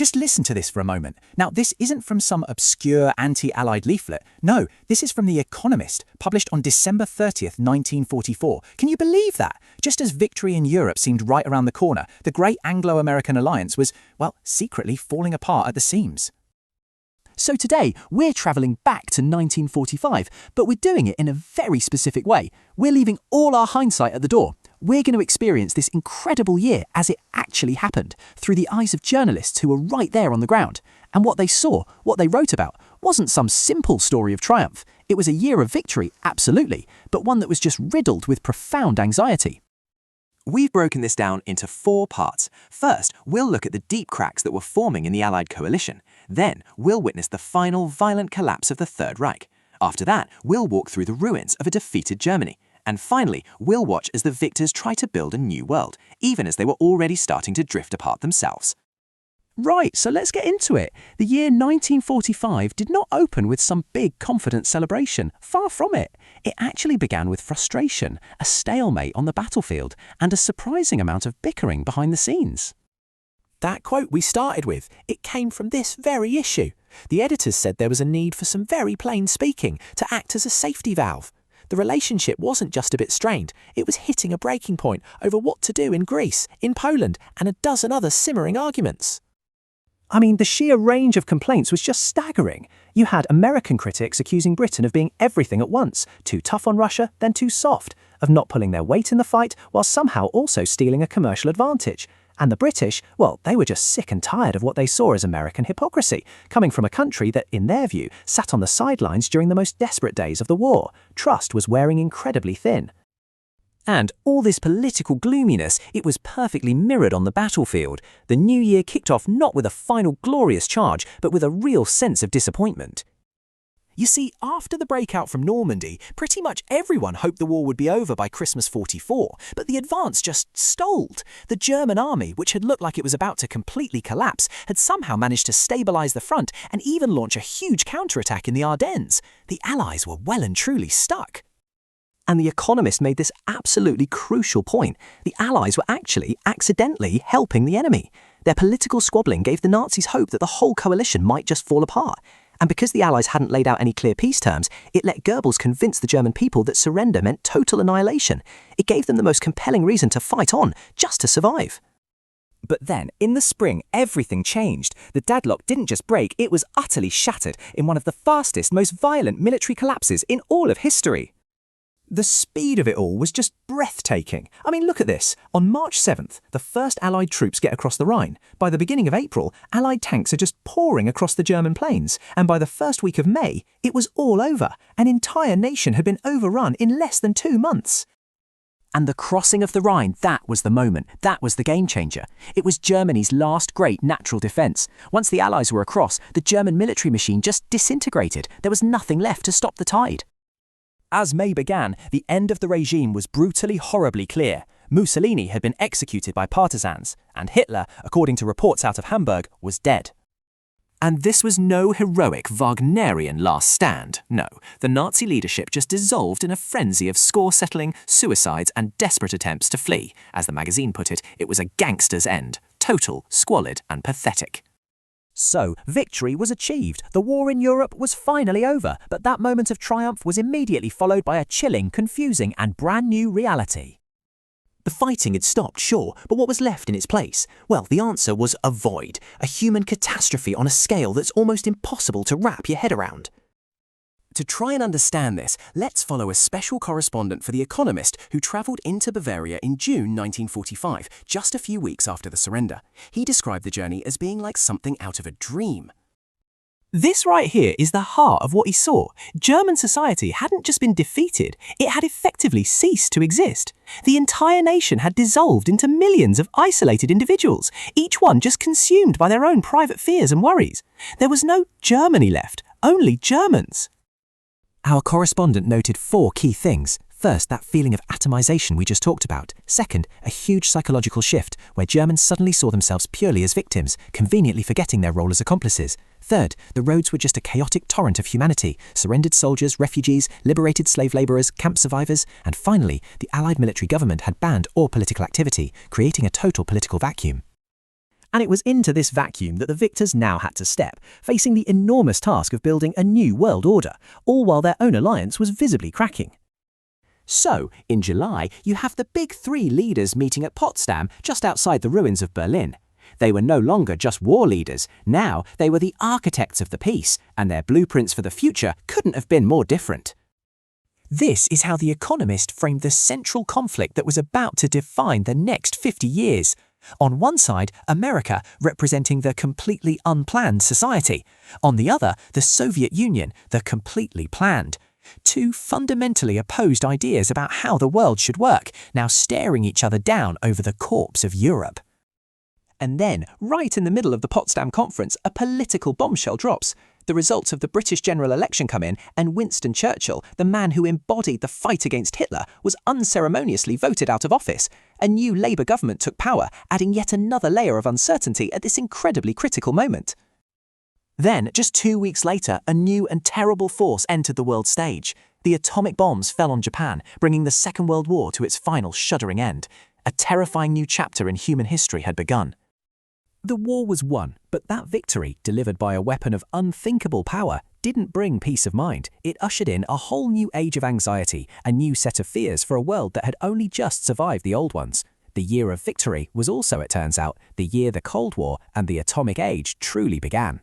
Just listen to this for a moment. Now, this isn't from some obscure anti-Allied leaflet. No, this is from The Economist, published on December 30th, 1944. Can you believe that? Just as victory in Europe seemed right around the corner, the great Anglo-American alliance was, well, secretly falling apart at the seams. So today, we're travelling back to 1945, but we're doing it in a very specific way. We're leaving all our hindsight at the door. We're going to experience this incredible year as it actually happened, through the eyes of journalists who were right there on the ground. And what they saw, what they wrote about, wasn't some simple story of triumph. It was a year of victory, absolutely, but one that was just riddled with profound anxiety. We've broken this down into 4 parts. First, we'll look at the deep cracks that were forming in the Allied coalition. Then, we'll witness the final violent collapse of the Third Reich. After that, we'll walk through the ruins of a defeated Germany. And finally, we'll watch as the victors try to build a new world, even as they were already starting to drift apart themselves. Right, so let's get into it. The year 1945 did not open with some big confident celebration. Far from it. It actually began with frustration, a stalemate on the battlefield, and a surprising amount of bickering behind the scenes. That quote we started with, it came from this very issue. The editors said there was a need for some very plain speaking to act as a safety valve. The relationship wasn't just a bit strained, it was hitting a breaking point over what to do in Greece, in Poland, and a dozen other simmering arguments. I mean, the sheer range of complaints was just staggering. You had American critics accusing Britain of being everything at once, too tough on Russia, then too soft, of not pulling their weight in the fight while somehow also stealing a commercial advantage. And the British, well, they were just sick and tired of what they saw as American hypocrisy, coming from a country that, in their view, sat on the sidelines during the most desperate days of the war. Trust was wearing incredibly thin. And all this political gloominess, it was perfectly mirrored on the battlefield. The new year kicked off not with a final glorious charge, but with a real sense of disappointment. You see, after the breakout from Normandy, pretty much everyone hoped the war would be over by Christmas 44, but the advance just stalled. The German army, which had looked like it was about to completely collapse, had somehow managed to stabilise the front and even launch a huge counterattack in the Ardennes. The Allies were well and truly stuck. And The Economist made this absolutely crucial point. The Allies were actually accidentally helping the enemy. Their political squabbling gave the Nazis hope that the whole coalition might just fall apart. And because the Allies hadn't laid out any clear peace terms, it let Goebbels convince the German people that surrender meant total annihilation. It gave them the most compelling reason to fight on, just to survive. But then, in the spring, everything changed. The deadlock didn't just break, it was utterly shattered in one of the fastest, most violent military collapses in all of history. The speed of it all was just breathtaking. I mean, look at this. On March 7th, the first Allied troops get across the Rhine. By the beginning of April, Allied tanks are just pouring across the German plains. And by the first week of May, it was all over. An entire nation had been overrun in less than 2 months. And the crossing of the Rhine, that was the moment. That was the game changer. It was Germany's last great natural defence. Once the Allies were across, the German military machine just disintegrated. There was nothing left to stop the tide. As May began, the end of the regime was brutally, horribly clear. Mussolini had been executed by partisans, and Hitler, according to reports out of Hamburg, was dead. And this was no heroic Wagnerian last stand. No, the Nazi leadership just dissolved in a frenzy of score-settling, suicides and desperate attempts to flee. As the magazine put it, it was a gangster's end. Total, squalid and pathetic. So, victory was achieved. The war in Europe was finally over, but that moment of triumph was immediately followed by a chilling, confusing and brand new reality. The fighting had stopped, sure, but what was left in its place? Well, the answer was a void, a human catastrophe on a scale that's almost impossible to wrap your head around. To try and understand this, let's follow a special correspondent for The Economist who travelled into Bavaria in June 1945, just a few weeks after the surrender. He described the journey as being like something out of a dream. This right here is the heart of what he saw. German society hadn't just been defeated, it had effectively ceased to exist. The entire nation had dissolved into millions of isolated individuals, each one just consumed by their own private fears and worries. There was no Germany left, only Germans. Our correspondent noted 4 key things. First, that feeling of atomization we just talked about. Second, a huge psychological shift where Germans suddenly saw themselves purely as victims, conveniently forgetting their role as accomplices. Third, the roads were just a chaotic torrent of humanity, surrendered soldiers, refugees, liberated slave labourers, camp survivors, and finally, the Allied military government had banned all political activity, creating a total political vacuum. And it was into this vacuum that the victors now had to step, facing the enormous task of building a new world order, all while their own alliance was visibly cracking. So, in July, you have the big three leaders meeting at Potsdam, just outside the ruins of Berlin. They were no longer just war leaders, now they were the architects of the peace, and their blueprints for the future couldn't have been more different. This is how The Economist framed the central conflict that was about to define the next 50 years. On one side, America, representing the completely unplanned society. On the other, the Soviet Union, the completely planned. Two fundamentally opposed ideas about how the world should work, now staring each other down over the corpse of Europe. And then, right in the middle of the Potsdam Conference, a political bombshell drops. The results of the British general election come in, and Winston Churchill, the man who embodied the fight against Hitler, was unceremoniously voted out of office. A new Labour government took power, adding yet another layer of uncertainty at this incredibly critical moment. Then, just 2 weeks later, a new and terrible force entered the world stage. The atomic bombs fell on Japan, bringing the Second World War to its final shuddering end. A terrifying new chapter in human history had begun. The war was won, but that victory, delivered by a weapon of unthinkable power, didn't bring peace of mind. It ushered in a whole new age of anxiety, a new set of fears for a world that had only just survived the old ones. The year of victory was also, it turns out, the year the Cold War and the atomic age truly began.